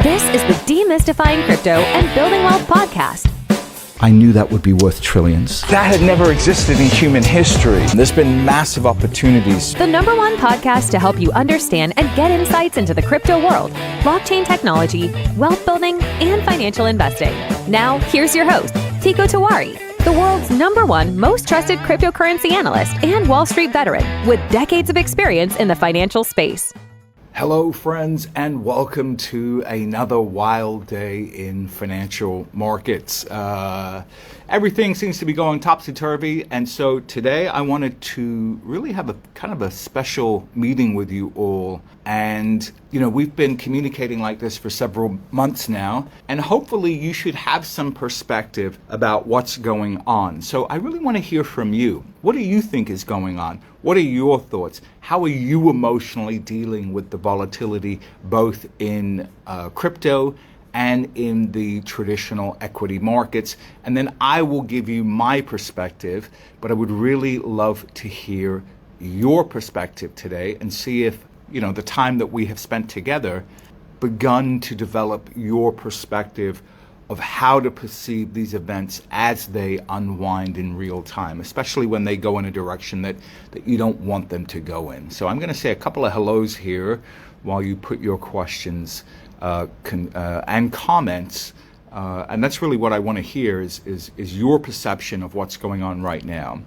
This is the Demystifying Crypto and Building Wealth podcast. I knew that would be worth trillions. That had never existed in human history. There's been massive opportunities. The #1 podcast to help you understand and get insights into the crypto world, blockchain technology, wealth building, and financial investing. Now, here's your host, Tico Tawari, the world's #1 most trusted cryptocurrency analyst and Wall Street veteran with decades of experience in the financial space. Hello, friends, and welcome to another wild day in financial markets. Everything seems to be going topsy-turvy, and so today I wanted to really have a kind of a special meeting with you all. And, we've been communicating like this for several months now, and hopefully you should have some perspective about what's going on. So I really want to hear from you. What do you think is going on? What are your thoughts? How are you emotionally dealing with the volatility both in crypto and in the traditional equity markets? And then I will give you my perspective, but I would really love to hear your perspective today and see if, the time that we have spent together begun to develop your perspective of how to perceive these events as they unwind in real time, especially when they go in a direction that you don't want them to go in. So I'm going to say a couple of hellos here while you put your questions and comments. And that's really what I want to hear is your perception of what's going on right now.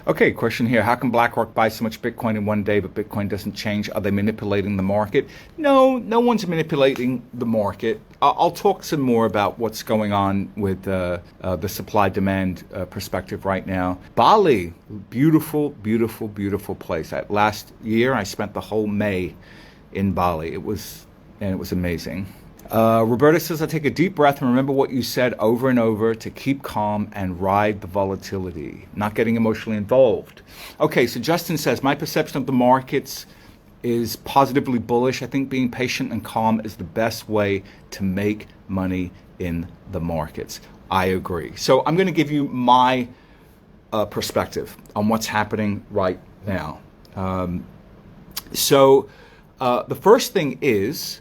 Okay, question here. How can BlackRock buy so much Bitcoin in one day, but Bitcoin doesn't change? Are they manipulating the market? No one's manipulating the market. I'll talk some more about what's going on with the supply-demand perspective right now. Bali, beautiful, beautiful, beautiful place. Last year, I spent the whole May in Bali. It was amazing. Roberta says, I take a deep breath and remember what you said over and over to keep calm and ride the volatility, not getting emotionally involved. Okay, so Justin says, my perception of the markets is positively bullish. I think being patient and calm is the best way to make money in the markets. I agree. So I'm going to give you my perspective on what's happening right now. The first thing is,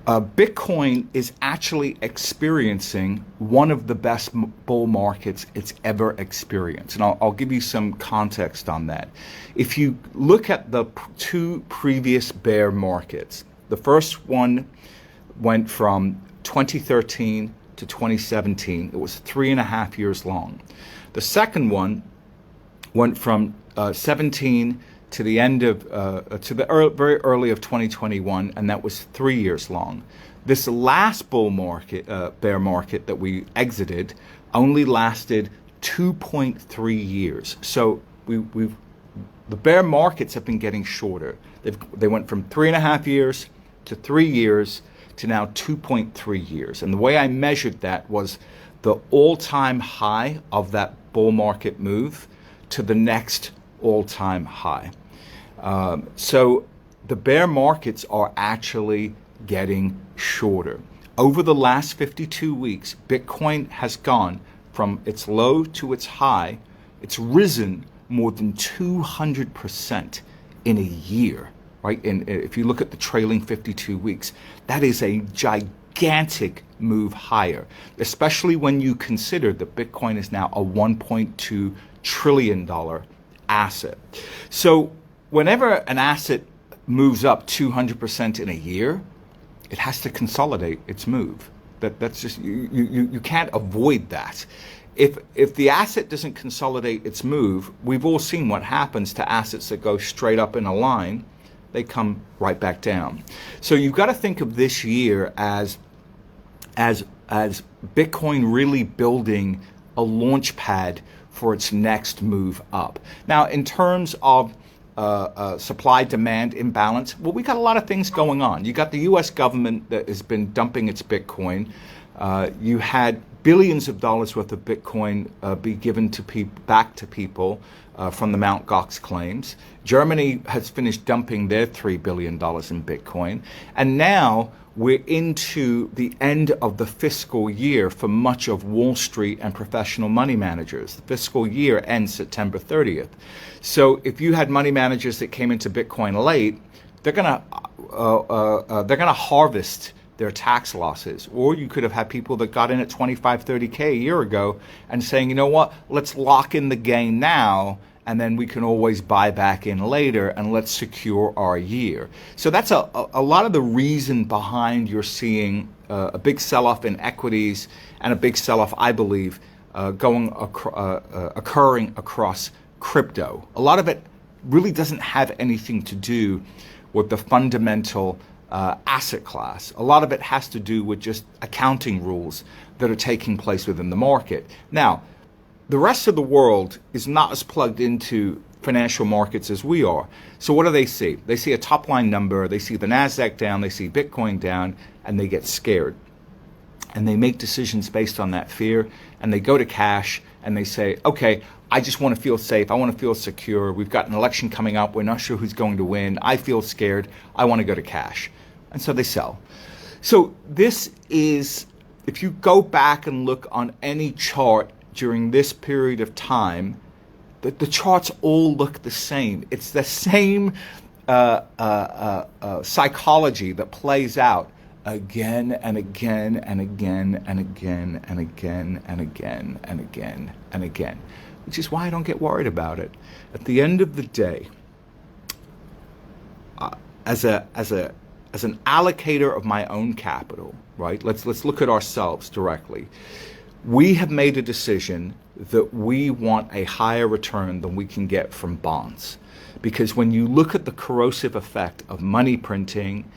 Bitcoin is actually experiencing one of the best bull markets it's ever experienced. And I'll give you some context on that. If you look at the two previous bear markets, the first one went from 2013 to 2017. It was 3.5 years long. The second one went from 17 to the end of, very early of 2021, and that was 3 years long. This last bull market, bear market that we exited, only lasted 2.3 years. So the bear markets have been getting shorter. They went from 3.5 years to 3 years to now 2.3 years. And the way I measured that was the all-time high of that bull market move to the next all-time high. So the bear markets are actually getting shorter. Over the last 52 weeks, Bitcoin has gone from its low to its high. It's risen more than 200% in a year, right? And if you look at the trailing 52 weeks, that is a gigantic move higher, especially when you consider that Bitcoin is now a $1.2 trillion asset. So whenever an asset moves up 200% in a year, it has to consolidate its move. That's just you can't avoid that. If the asset doesn't consolidate its move, we've all seen what happens to assets that go straight up in a line. They come right back down. So you've got to think of this year as Bitcoin really building a launch pad for its next move up. Now, in terms of supply-demand imbalance, well, we got a lot of things going on. You got the U.S. government that has been dumping its Bitcoin. You had billions of dollars worth of Bitcoin be given back to people from the Mt. Gox claims. Germany has finished dumping their $3 billion in Bitcoin. And now we're into the end of the fiscal year for much of Wall Street and professional money managers. The fiscal year ends September 30th. So if you had money managers that came into Bitcoin late, they're gonna harvest their tax losses. Or you could have had people that got in at 25, 30K a year ago and saying, you know what, let's lock in the gain now, and then we can always buy back in later, and let's secure our year. So that's a lot of the reason behind you're seeing a big sell-off in equities and a big sell-off, I believe, occurring across crypto. A lot of it really doesn't have anything to do with the fundamental asset class. A lot of it has to do with just accounting rules that are taking place within the market. Now, the rest of the world is not as plugged into financial markets as we are. So what do they see? They see a top line number, they see the NASDAQ down, they see Bitcoin down, and they get scared. And they make decisions based on that fear, and they go to cash and they say, okay, I just want to feel safe, I want to feel secure, we've got an election coming up, we're not sure who's going to win, I feel scared, I want to go to cash. And so they sell. So this is, if you go back and look on any chart during this period of time, the charts all look the same. It's the same psychology that plays out again and again and again and again and again and again and again and again, which is why I don't get worried about it. At the end of the day, as an allocator of my own capital, right? Let's look at ourselves directly. We have made a decision that we want a higher return than we can get from bonds. Because when you look at the corrosive effect of money printing,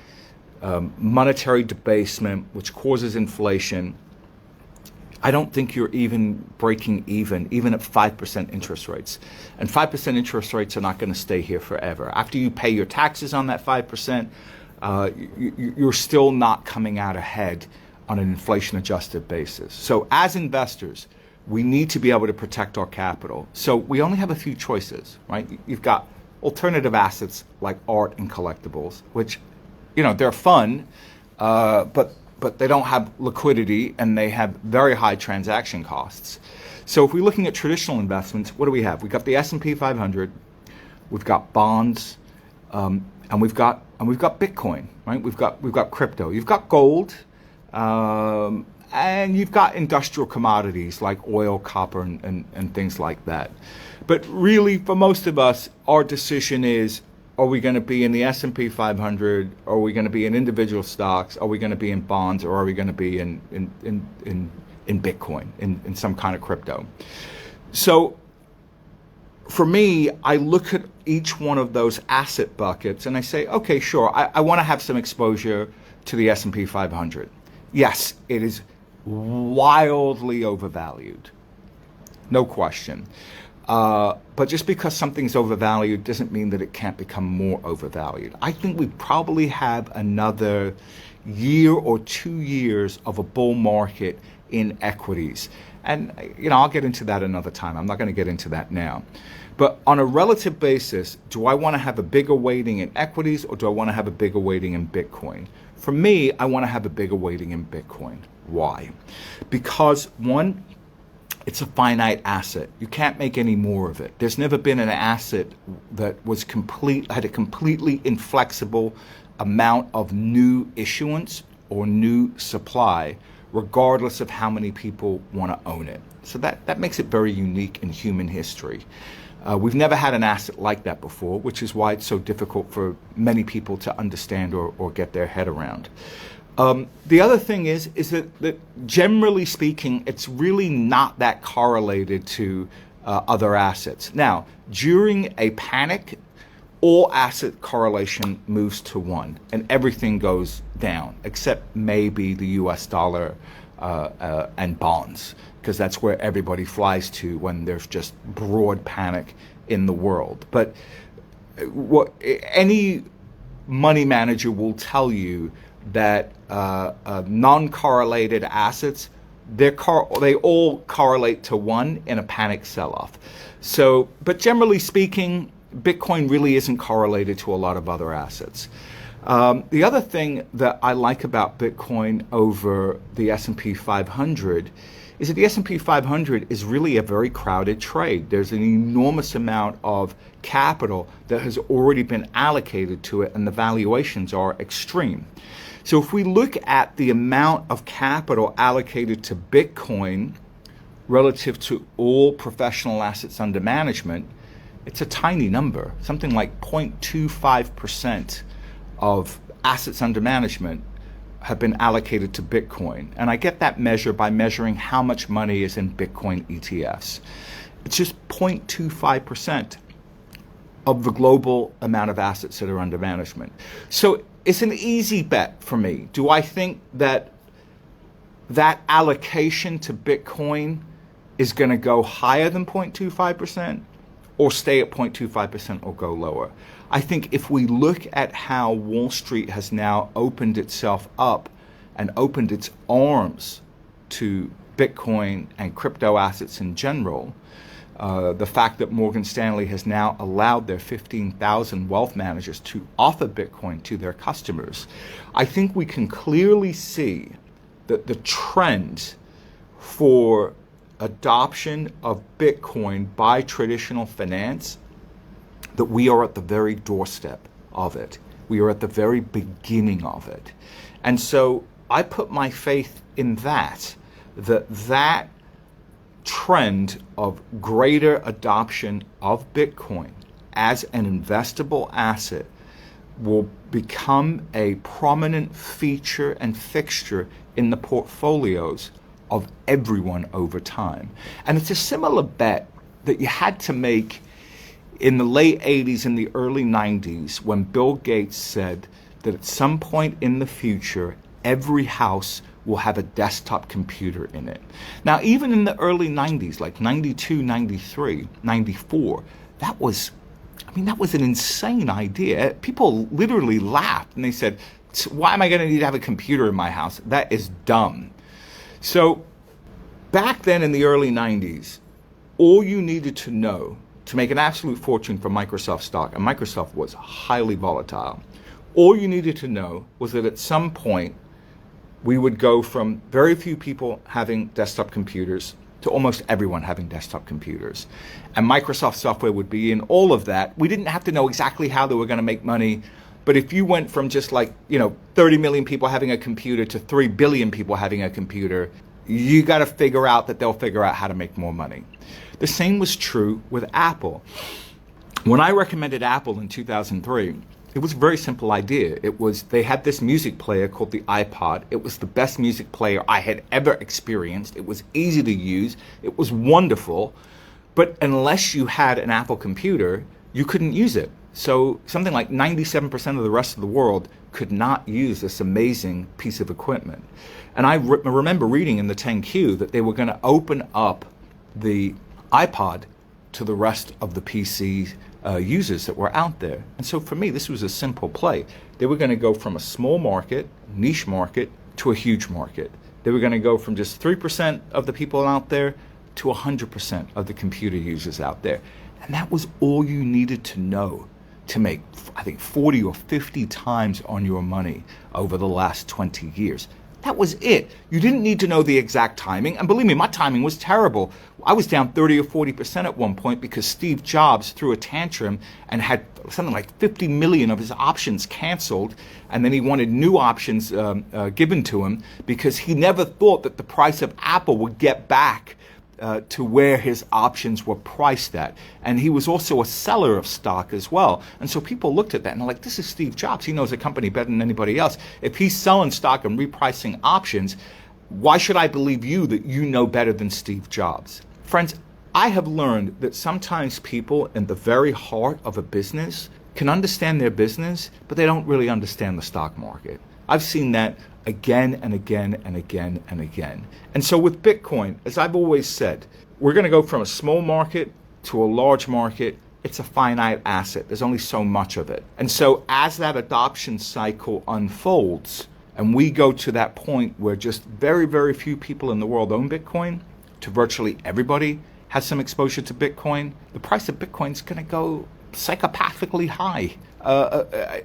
monetary debasement, which causes inflation, I don't think you're even breaking even at 5% interest rates. And 5% interest rates are not going to stay here forever. After you pay your taxes on that 5%, you're still not coming out ahead on an inflation-adjusted basis. So as investors, we need to be able to protect our capital. So we only have a few choices, right? You've got alternative assets like art and collectibles, which, you know, they're fun, but they don't have liquidity and they have very high transaction costs. So if we're looking at traditional investments, what do we have? We've got the S&P 500, we've got bonds, and we've got Bitcoin, right? We've got crypto. You've got gold. And you've got industrial commodities like oil, copper, and things like that. But really, for most of us, our decision is, are we going to be in the S&P 500? Are we going to be in individual stocks? Are we going to be in bonds? Or are we going to be in Bitcoin, in some kind of crypto? So for me, I look at each one of those asset buckets and I say, okay, sure, I want to have some exposure to the S&P 500. Yes, it is wildly overvalued, no question. But just because something's overvalued doesn't mean that it can't become more overvalued. I think we probably have another year or 2 years of a bull market in equities. And, you know, I'll get into that another time. I'm not going to get into that now. But on a relative basis, do I want to have a bigger weighting in equities or do I want to have a bigger weighting in Bitcoin? For me, I want to have a bigger weighting in Bitcoin. Why? Because one, it's a finite asset. You can't make any more of it. There's never been an asset that had a completely inflexible amount of new issuance or new supply, regardless of how many people want to own it. So that makes it very unique in human history. We've never had an asset like that before, which is why it's so difficult for many people to understand or get their head around. The other thing is that generally speaking, it's really not that correlated to other assets. Now, during a panic, all asset correlation moves to 1 and everything goes down, except maybe the US dollar and bonds, because that's where everybody flies to when there's just broad panic in the world. But what any money manager will tell you that non-correlated assets, they all correlate to 1 in a panic sell-off. So, but generally speaking, Bitcoin really isn't correlated to a lot of other assets. The other thing that I like about Bitcoin over the S&P 500 is that the S&P 500 is really a very crowded trade. There's an enormous amount of capital that has already been allocated to it, and the valuations are extreme. So if we look at the amount of capital allocated to Bitcoin relative to all professional assets under management, it's a tiny number, something like 0.25% of assets under management have been allocated to Bitcoin. And I get that measure by measuring how much money is in Bitcoin ETFs. It's just 0.25% of the global amount of assets that are under management. So it's an easy bet for me. Do I think that that allocation to Bitcoin is going to go higher than 0.25% or stay at 0.25% or go lower? I think if we look at how Wall Street has now opened itself up and opened its arms to Bitcoin and crypto assets in general, the fact that Morgan Stanley has now allowed their 15,000 wealth managers to offer Bitcoin to their customers, I think we can clearly see that the trend for adoption of Bitcoin by traditional finance, that we are at the very doorstep of it. We are at the very beginning of it. And so I put my faith in that trend of greater adoption of Bitcoin as an investable asset will become a prominent feature and fixture in the portfolios of everyone over time. And it's a similar bet that you had to make in the late 80s and the early 90s when Bill Gates said that at some point in the future, every house will have a desktop computer in it. Now, even in the early 90s, like 92, 93, 94, that was an insane idea. People literally laughed and they said, why am I going to need to have a computer in my house? That is dumb. So back then in the early 90s, all you needed to know to make an absolute fortune from Microsoft stock, and Microsoft was highly volatile, all you needed to know was that at some point we would go from very few people having desktop computers to almost everyone having desktop computers. And Microsoft software would be in all of that. We didn't have to know exactly how they were going to make money, but if you went from just 30 million people having a computer to 3 billion people having a computer, you got to figure out that they'll figure out how to make more money. The same was true with Apple. When I recommended Apple in 2003, it was a very simple idea. They had this music player called the iPod. It was the best music player I had ever experienced. It was easy to use. It was wonderful. But unless you had an Apple computer, you couldn't use it. So something like 97% of the rest of the world could not use this amazing piece of equipment. And I remember reading in the 10Q that they were going to open up the iPod to the rest of the PC users that were out there. And so for me, this was a simple play. They were going to go from a small market, niche market, to a huge market. They were going to go from just 3% of the people out there to 100% of the computer users out there. And that was all you needed to know to make, I think, 40 or 50 times on your money over the last 20 years. That was it. You didn't need to know the exact timing. And believe me, my timing was terrible. I was down 30 or 40% at one point because Steve Jobs threw a tantrum and had something like 50 million of his options canceled. And then he wanted new options given to him because he never thought that the price of Apple would get back to where his options were priced at. And he was also a seller of stock as well. And so people looked at that and they're like, this is Steve Jobs. He knows the company better than anybody else. If he's selling stock and repricing options, why should I believe you that you know better than Steve Jobs? Friends, I have learned that sometimes people in the very heart of a business can understand their business, but they don't really understand the stock market. I've seen that again and again and again and again. And so with Bitcoin, as I've always said, we're going to go from a small market to a large market. It's a finite asset. There's only so much of it. And so as that adoption cycle unfolds, and we go to that point where just very, very few people in the world own Bitcoin, to virtually everybody has some exposure to Bitcoin, the price of Bitcoin is going to go psychopathically high.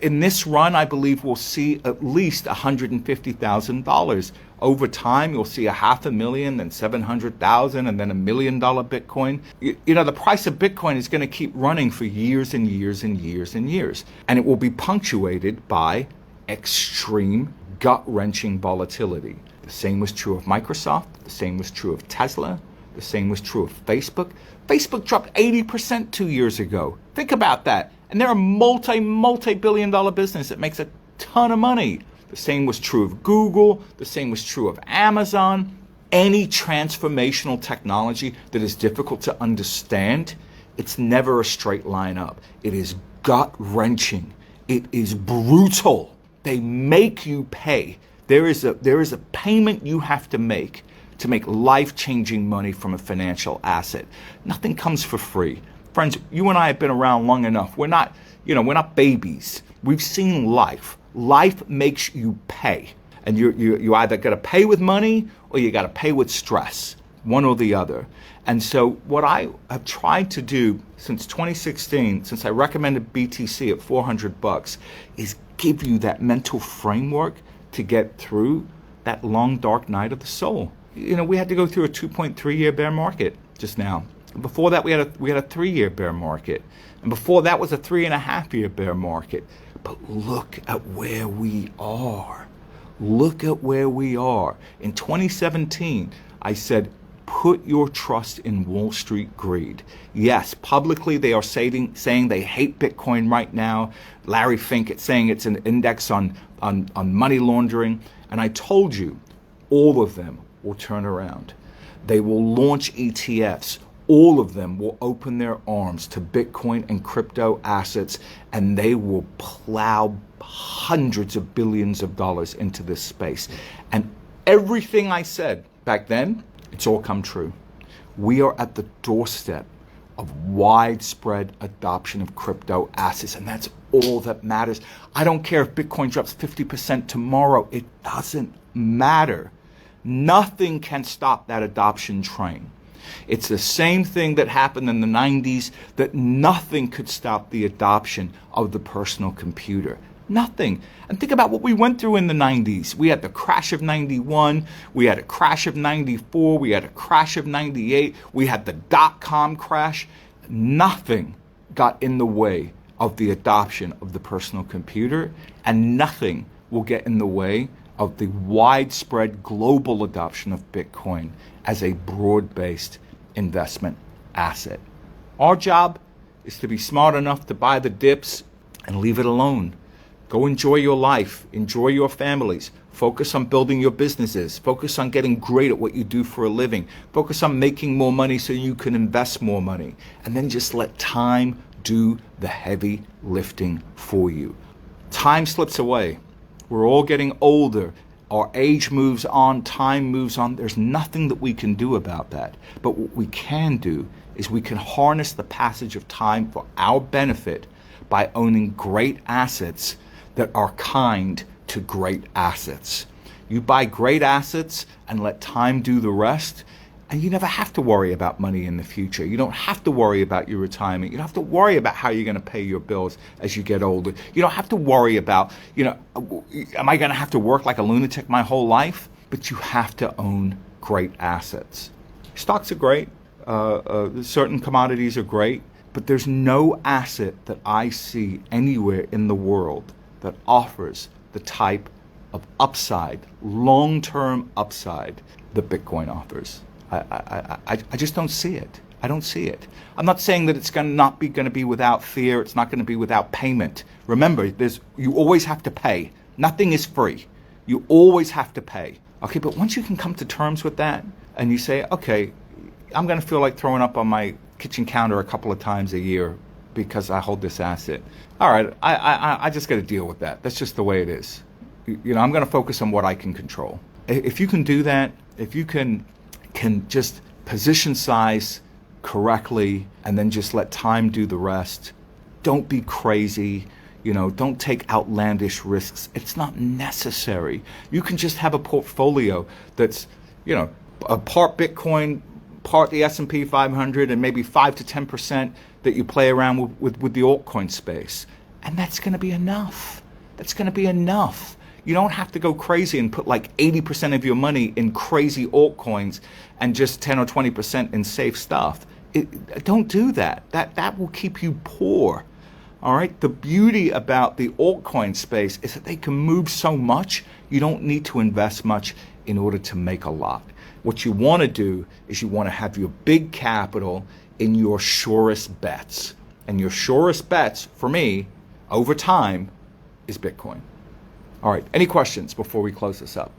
In this run, I believe we'll see at least $150,000. Over time, you'll see $500,000, then $700,000, and then $1 million Bitcoin. You know, the price of Bitcoin is going to keep running for years and years and years and years. And it will be punctuated by extreme gut-wrenching volatility. The same was true of Microsoft. The same was true of Tesla. The same was true of Facebook. Facebook dropped 80% 2 years ago. Think about that. And they're a multi-billion dollar business that makes a ton of money. The same was true of Google. The same was true of Amazon. Any transformational technology that is difficult to understand, it's never a straight line up. It is gut-wrenching. It is brutal. They make you pay. There is a payment you have to make life-changing money from a financial asset. Nothing comes for free. Friends, you and I have been around long enough. We're not babies. We've seen life. Life makes you pay. And you either got to pay with money or you got to pay with stress, one or the other. And so what I have tried to do since 2016, since I recommended BTC at $400, is give you that mental framework to get through that long, dark night of the soul. We had to go through a 2.3-year bear market just now. Before that, we had a 3-year bear market. And before that was a 3.5-year bear market. But look at where we are. Look at where we are. In 2017, I said, put your trust in Wall Street greed. Yes, publicly they are saying they hate Bitcoin right now. Larry Fink is saying it's an index on money laundering. And I told you, all of them will turn around. They will launch ETFs. All of them will open their arms to Bitcoin and crypto assets, and they will plow hundreds of billions of dollars into this space. And everything I said back then, it's all come true. We are at the doorstep of widespread adoption of crypto assets, and that's all that matters. I don't care if Bitcoin drops 50% tomorrow. It doesn't matter. Nothing can stop that adoption train. It's the same thing that happened in the 90s, that nothing could stop the adoption of the personal computer. Nothing. And think about what we went through in the 90s. We had the crash of 91. We had a crash of 94. We had a crash of 98. We had the dot-com crash. Nothing got in the way of the adoption of the personal computer, and nothing will get in the way of the widespread global adoption of Bitcoin as a broad-based investment asset. Our job is to be smart enough to buy the dips and leave it alone. Go enjoy your life, enjoy your families, focus on building your businesses, focus on getting great at what you do for a living, focus on making more money so you can invest more money, and then just let time do the heavy lifting for you. Time slips away. We're all getting older. Our age moves on, time moves on. There's nothing that we can do about that. But what we can do is we can harness the passage of time for our benefit by owning great assets that are kind to great assets. You buy great assets and let time do the rest, and you never have to worry about money in the future. You don't have to worry about your retirement. You don't have to worry about how you're going to pay your bills as you get older. You don't have to worry about, am I going to have to work like a lunatic my whole life? But you have to own great assets. Stocks are great. Certain commodities are great. But there's no asset that I see anywhere in the world that offers the type of upside, long-term upside, that Bitcoin offers. I just don't see it. I don't see it. I'm not saying that it's not going to be without fear. It's not going to be without payment. Remember, you always have to pay. Nothing is free. You always have to pay. Okay, but once you can come to terms with that and you say, okay, I'm going to feel like throwing up on my kitchen counter a couple of times a year because I hold this asset. All right, I just got to deal with that. That's just the way it is. I'm going to focus on what I can control. If you can do that, if you can just position size correctly and then just let time do the rest. Don't be crazy. Don't take outlandish risks. It's not necessary. You can just have a portfolio that's, a part Bitcoin, part the S&P 500, and maybe 5 to 10% that you play around with the altcoin space. And that's going to be enough. That's going to be enough. You don't have to go crazy and put like 80% of your money in crazy altcoins and just 10 or 20% in safe stuff. Don't do that. That will keep you poor. All right. The beauty about the altcoin space is that they can move so much, you don't need to invest much in order to make a lot. What you want to do is you want to have your big capital in your surest bets. And your surest bets, for me, over time, is Bitcoin. All right. Any questions before we close this up?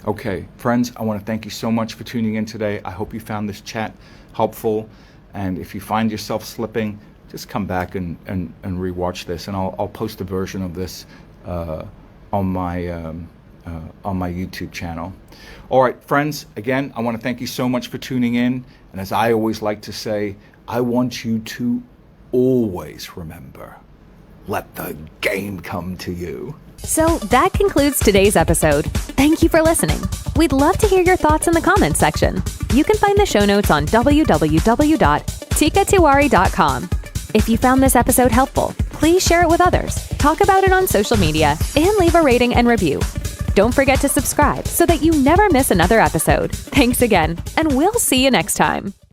Okay, friends, I want to thank you so much for tuning in today. I hope you found this chat helpful. And if you find yourself slipping, just come back and rewatch this. And I'll post a version of this on my YouTube channel. All right, friends, again, I want to thank you so much for tuning in. And as I always like to say, I want you to always remember, let the game come to you. So that concludes today's episode. Thank you for listening. We'd love to hear your thoughts in the comments section. You can find the show notes on www.tikatiwari.com. If you found this episode helpful, please share it with others, talk about it on social media, and leave a rating and review. Don't forget to subscribe so that you never miss another episode. Thanks again, and we'll see you next time.